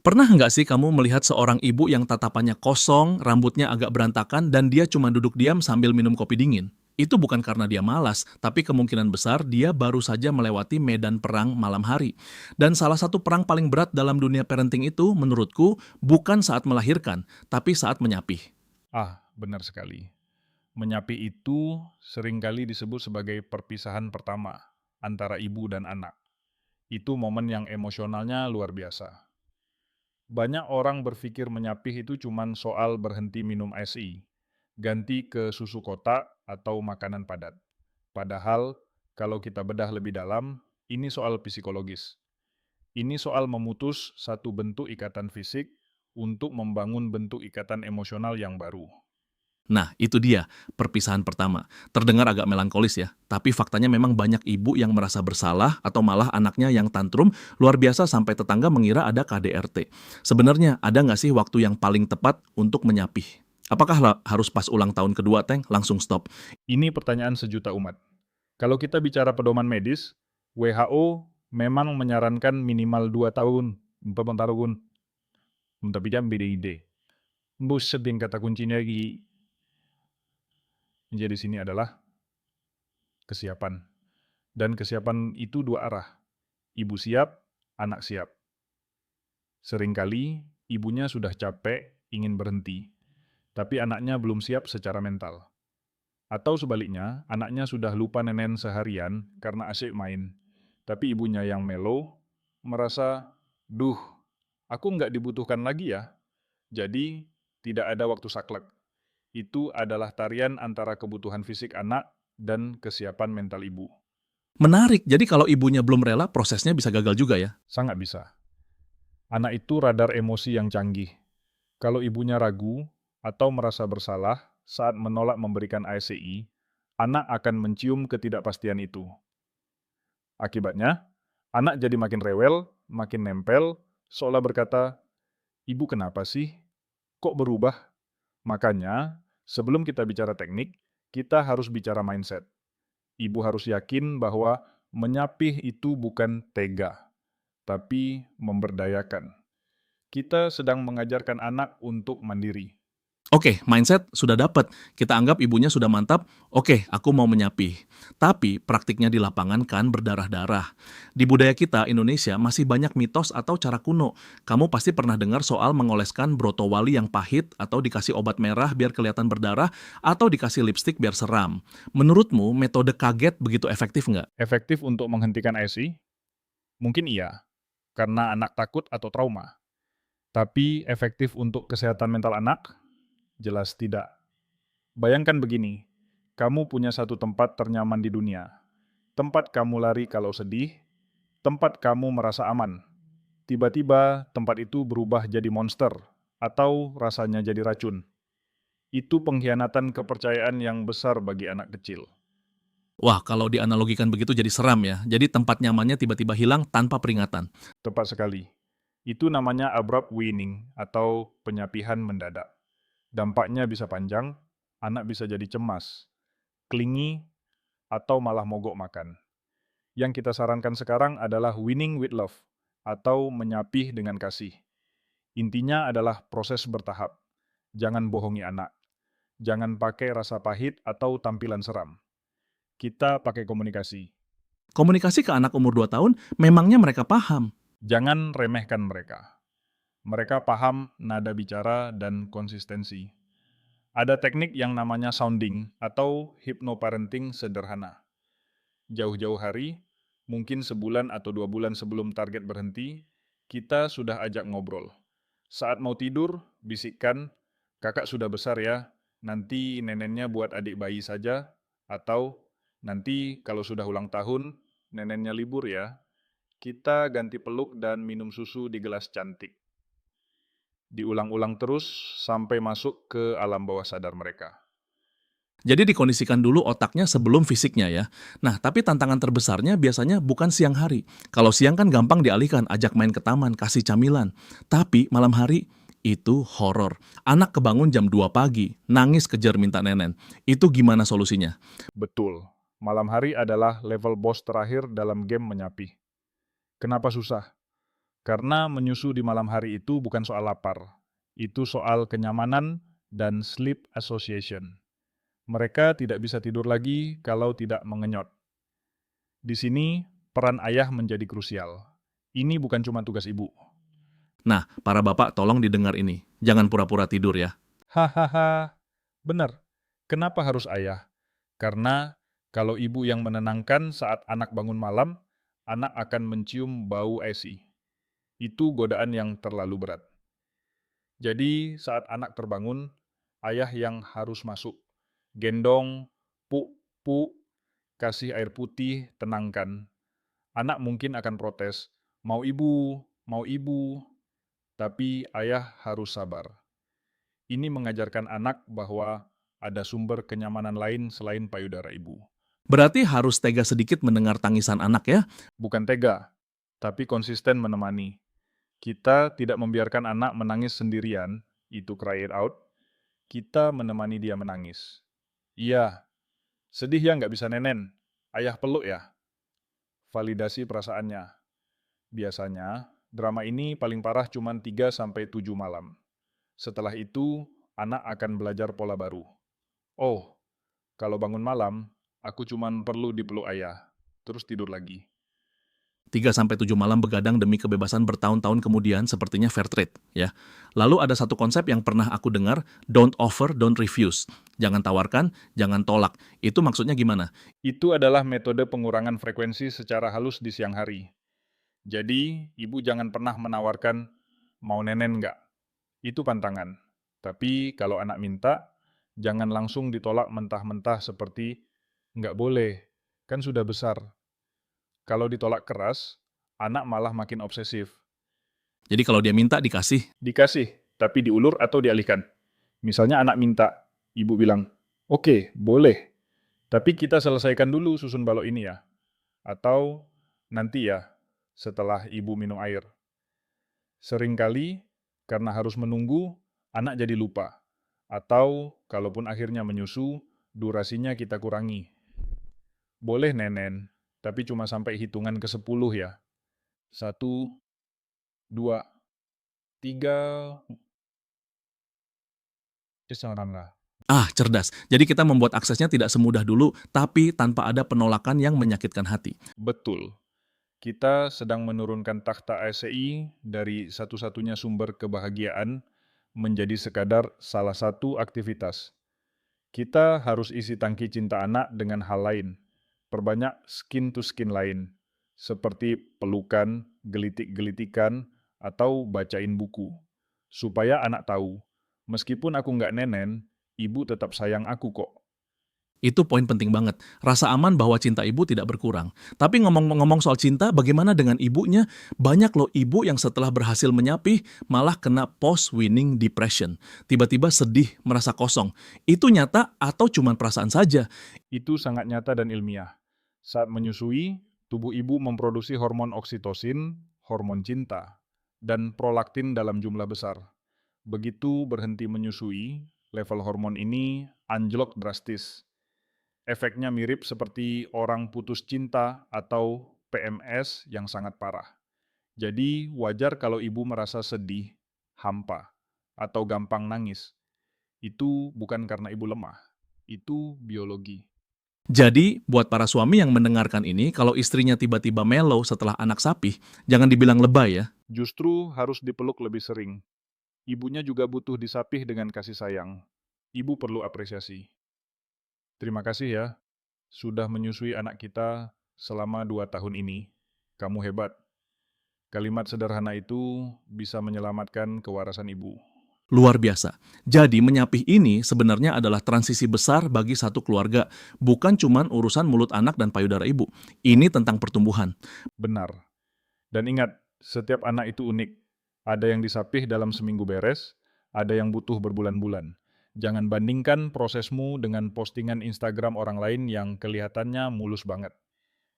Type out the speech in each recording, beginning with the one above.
Pernah nggak sih kamu melihat seorang ibu yang tatapannya kosong, rambutnya agak berantakan, dan dia cuma duduk diam sambil minum kopi dingin? Itu bukan karena dia malas, tapi kemungkinan besar dia baru saja melewati medan perang malam hari. Dan salah satu perang paling berat dalam dunia parenting itu, menurutku, bukan saat melahirkan, tapi saat menyapih. Benar sekali. Menyapi itu seringkali disebut sebagai perpisahan pertama antara ibu dan anak. Itu momen yang emosionalnya luar biasa. Banyak orang berpikir menyapih itu cuma soal berhenti minum ASI, ganti ke susu kotak atau makanan padat. Padahal, kalau kita bedah lebih dalam, ini soal psikologis. Ini soal memutus satu bentuk ikatan fisik untuk membangun bentuk ikatan emosional yang baru. Nah, itu dia perpisahan pertama. Terdengar agak melankolis ya, tapi faktanya memang banyak ibu yang merasa bersalah atau malah anaknya yang tantrum luar biasa sampai tetangga mengira ada KDRT. Sebenarnya ada nggak sih waktu yang paling tepat untuk menyapih? Apakah harus pas ulang tahun kedua, Teng, langsung stop? Ini pertanyaan sejuta umat. Kalau kita bicara pedoman medis, WHO memang menyarankan minimal 2 tahun, 4 tahun, tapi jangan beda ide. Buset yang kata kuncinya lagi. Jadi sini adalah kesiapan. Dan kesiapan itu dua arah. Ibu siap, anak siap. Seringkali ibunya sudah capek, ingin berhenti, tapi anaknya belum siap secara mental. Atau sebaliknya, anaknya sudah lupa nenen seharian karena asyik main. Tapi ibunya yang melo, merasa, duh, aku nggak dibutuhkan lagi ya. Jadi, tidak ada waktu saklek. Itu adalah tarian antara kebutuhan fisik anak dan kesiapan mental ibu. Menarik, jadi kalau ibunya belum rela, prosesnya bisa gagal juga ya? Sangat bisa. Anak itu radar emosi yang canggih. Kalau ibunya ragu atau merasa bersalah saat menolak memberikan ASI, anak akan mencium ketidakpastian itu. Akibatnya, anak jadi makin rewel, makin nempel, seolah berkata, "Ibu kenapa sih? Kok berubah?" Makanya, sebelum kita bicara teknik, kita harus bicara mindset. Ibu harus yakin bahwa menyapih itu bukan tega, tapi memberdayakan. Kita sedang mengajarkan anak untuk mandiri. Oke, mindset sudah dapat. Kita anggap ibunya sudah mantap. Oke, aku mau menyapih. Tapi praktiknya di lapangan kan berdarah-darah. Di budaya kita, Indonesia, masih banyak mitos atau cara kuno. Kamu pasti pernah dengar soal mengoleskan brotowali yang pahit atau dikasih obat merah biar kelihatan berdarah atau dikasih lipstik biar seram. Menurutmu, metode kaget begitu efektif nggak? Efektif untuk menghentikan ASI? Mungkin iya, karena anak takut atau trauma. Tapi efektif untuk kesehatan mental anak? Jelas tidak. Bayangkan begini, kamu punya satu tempat ternyaman di dunia. Tempat kamu lari kalau sedih, tempat kamu merasa aman. Tiba-tiba tempat itu berubah jadi monster, atau rasanya jadi racun. Itu pengkhianatan kepercayaan yang besar bagi anak kecil. Wah, kalau dianalogikan begitu jadi seram ya. Jadi tempat nyamannya tiba-tiba hilang tanpa peringatan. Tepat sekali. Itu namanya abrupt weaning atau penyapihan mendadak. Dampaknya bisa panjang, anak bisa jadi cemas, clingy, atau malah mogok makan. Yang kita sarankan sekarang adalah winning with love, atau menyapih dengan kasih. Intinya adalah proses bertahap. Jangan bohongi anak. Jangan pakai rasa pahit atau tampilan seram. Kita pakai komunikasi. Komunikasi ke anak umur 2 tahun, memangnya mereka paham. Jangan remehkan mereka. Mereka paham nada bicara dan konsistensi. Ada teknik yang namanya sounding atau hypnoparenting sederhana. Jauh-jauh hari, mungkin sebulan atau 2 bulan sebelum target berhenti, kita sudah ajak ngobrol. Saat mau tidur, bisikkan, "Kakak sudah besar ya, nanti neneknya buat adik bayi saja," atau "Nanti kalau sudah ulang tahun, neneknya libur ya, kita ganti peluk dan minum susu di gelas cantik." Diulang-ulang terus sampai masuk ke alam bawah sadar mereka. Jadi dikondisikan dulu otaknya sebelum fisiknya ya. Nah, tapi tantangan terbesarnya biasanya bukan siang hari. Kalau siang kan gampang dialihkan, ajak main ke taman, kasih camilan. Tapi malam hari itu horor. Anak kebangun jam 2 pagi, nangis kejar minta nenen. Itu gimana solusinya? Betul, malam hari adalah level boss terakhir dalam game menyapih. Kenapa susah? Karena menyusu di malam hari itu bukan soal lapar. Itu soal kenyamanan dan sleep association. Mereka tidak bisa tidur lagi kalau tidak mengenyot. Di sini, peran ayah menjadi krusial. Ini bukan cuma tugas ibu. Nah, para bapak tolong didengar ini. Jangan pura-pura tidur ya. Hahaha, benar. Kenapa harus ayah? Karena kalau ibu yang menenangkan saat anak bangun malam, anak akan mencium bau ASI. Itu godaan yang terlalu berat. Jadi saat anak terbangun, ayah yang harus masuk. Gendong, pu, kasih air putih, tenangkan. Anak mungkin akan protes, mau ibu, tapi ayah harus sabar. Ini mengajarkan anak bahwa ada sumber kenyamanan lain selain payudara ibu. Berarti harus tega sedikit mendengar tangisan anak ya. Bukan tega, tapi konsisten menemani. Kita tidak membiarkan anak menangis sendirian, itu cry it out. Kita menemani dia menangis. Iya, sedih ya nggak bisa nenen. Ayah peluk ya. Validasi perasaannya. Biasanya, drama ini paling parah cuma 3-7 malam. Setelah itu, anak akan belajar pola baru. Oh, kalau bangun malam, aku cuma perlu dipeluk ayah, terus tidur lagi. 3-7 malam begadang demi kebebasan bertahun-tahun kemudian sepertinya fair trade ya. Lalu ada satu konsep yang pernah aku dengar, don't offer, don't refuse. Jangan tawarkan, jangan tolak. Itu maksudnya gimana? Itu adalah metode pengurangan frekuensi secara halus di siang hari. Jadi, ibu jangan pernah menawarkan, mau nenen nggak? Itu pantangan. Tapi kalau anak minta, jangan langsung ditolak mentah-mentah seperti, nggak boleh, kan sudah besar. Kalau ditolak keras, anak malah makin obsesif. Jadi kalau dia minta dikasih. Dikasih, tapi diulur atau dialihkan. Misalnya anak minta, ibu bilang, oke, boleh, tapi kita selesaikan dulu susun balok ini ya. Atau nanti ya, setelah ibu minum air. Seringkali, karena harus menunggu, anak jadi lupa. Atau, kalaupun akhirnya menyusu, durasinya kita kurangi. Boleh nenen, tapi cuma sampai hitungan ke-10 ya. 1, 2, 3, kisaran lah. Ah, cerdas. Jadi kita membuat aksesnya tidak semudah dulu, tapi tanpa ada penolakan yang menyakitkan hati. Betul. Kita sedang menurunkan takhta ASI dari satu-satunya sumber kebahagiaan menjadi sekadar salah satu aktivitas. Kita harus isi tangki cinta anak dengan hal lain. Perbanyak skin to skin lain, seperti pelukan, gelitik-gelitikan, atau bacain buku. Supaya anak tahu, meskipun aku nggak nenen, ibu tetap sayang aku kok. Itu poin penting banget. Rasa aman bahwa cinta ibu tidak berkurang. Tapi ngomong-ngomong soal cinta, bagaimana dengan ibunya? Banyak loh ibu yang setelah berhasil menyapih malah kena post-winning depression. Tiba-tiba sedih, merasa kosong. Itu nyata atau cuma perasaan saja? Itu sangat nyata dan ilmiah. Saat menyusui, tubuh ibu memproduksi hormon oksitosin, hormon cinta, dan prolaktin dalam jumlah besar. Begitu berhenti menyusui, level hormon ini anjlok drastis. Efeknya mirip seperti orang putus cinta atau PMS yang sangat parah. Jadi wajar kalau ibu merasa sedih, hampa, atau gampang nangis. Itu bukan karena ibu lemah, itu biologi. Jadi, buat para suami yang mendengarkan ini, kalau istrinya tiba-tiba mellow setelah anak sapih, jangan dibilang lebay ya. Justru harus dipeluk lebih sering. Ibunya juga butuh disapih dengan kasih sayang. Ibu perlu apresiasi. Terima kasih ya, sudah menyusui anak kita selama 2 tahun ini. Kamu hebat. Kalimat sederhana itu bisa menyelamatkan kewarasan ibu. Luar biasa. Jadi menyapih ini sebenarnya adalah transisi besar bagi satu keluarga, bukan cuman urusan mulut anak dan payudara ibu. Ini tentang pertumbuhan. Benar. Dan ingat, setiap anak itu unik. Ada yang disapih dalam seminggu beres, ada yang butuh berbulan-bulan. Jangan bandingkan prosesmu dengan postingan Instagram orang lain yang kelihatannya mulus banget.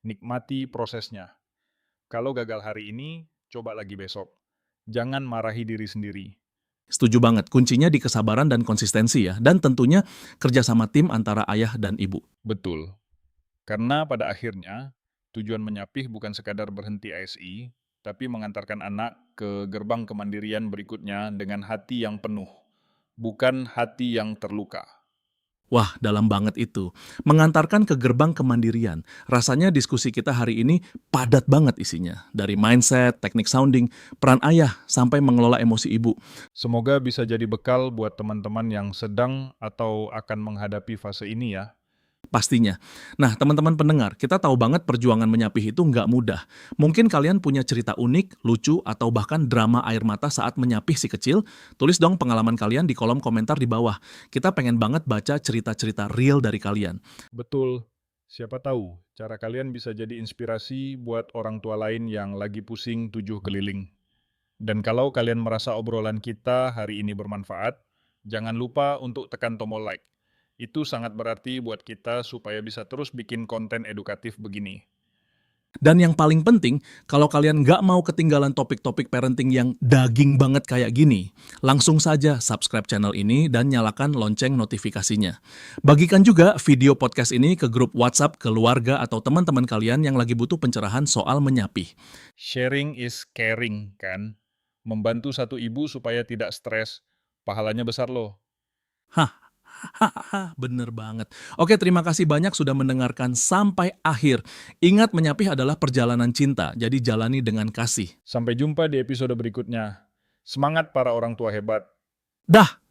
Nikmati prosesnya. Kalau gagal hari ini, coba lagi besok. Jangan marahi diri sendiri. Setuju banget, kuncinya di kesabaran dan konsistensi ya, dan tentunya kerjasama tim antara ayah dan ibu. Betul. Karena pada akhirnya, tujuan menyapih bukan sekadar berhenti ASI, tapi mengantarkan anak ke gerbang kemandirian berikutnya dengan hati yang penuh, bukan hati yang terluka. Wah, dalam banget itu. Mengantarkan ke gerbang kemandirian. Rasanya diskusi kita hari ini padat banget isinya. Dari mindset, teknik sounding, peran ayah, sampai mengelola emosi ibu. Semoga bisa jadi bekal buat teman-teman yang sedang atau akan menghadapi fase ini ya. Pastinya. Nah, teman-teman pendengar, kita tahu banget perjuangan menyapih itu nggak mudah. Mungkin kalian punya cerita unik, lucu, atau bahkan drama air mata saat menyapih si kecil. Tulis dong pengalaman kalian di kolom komentar di bawah. Kita pengen banget baca cerita-cerita real dari kalian. Betul. Siapa tahu, cara kalian bisa jadi inspirasi buat orang tua lain yang lagi pusing 7 keliling. Dan kalau kalian merasa obrolan kita hari ini bermanfaat, jangan lupa untuk tekan tombol like. Itu sangat berarti buat kita supaya bisa terus bikin konten edukatif begini. Dan yang paling penting, kalau kalian nggak mau ketinggalan topik-topik parenting yang daging banget kayak gini, langsung saja subscribe channel ini dan nyalakan lonceng notifikasinya. Bagikan juga video podcast ini ke grup WhatsApp keluarga atau teman-teman kalian yang lagi butuh pencerahan soal menyapih. Sharing is caring, kan? Membantu satu ibu supaya tidak stres, pahalanya besar loh. Hah, hahaha, bener banget. Oke, terima kasih banyak sudah mendengarkan sampai akhir. Ingat, menyapih adalah perjalanan cinta, jadi jalani dengan kasih. Sampai jumpa di episode berikutnya. Semangat para orang tua hebat. Dah!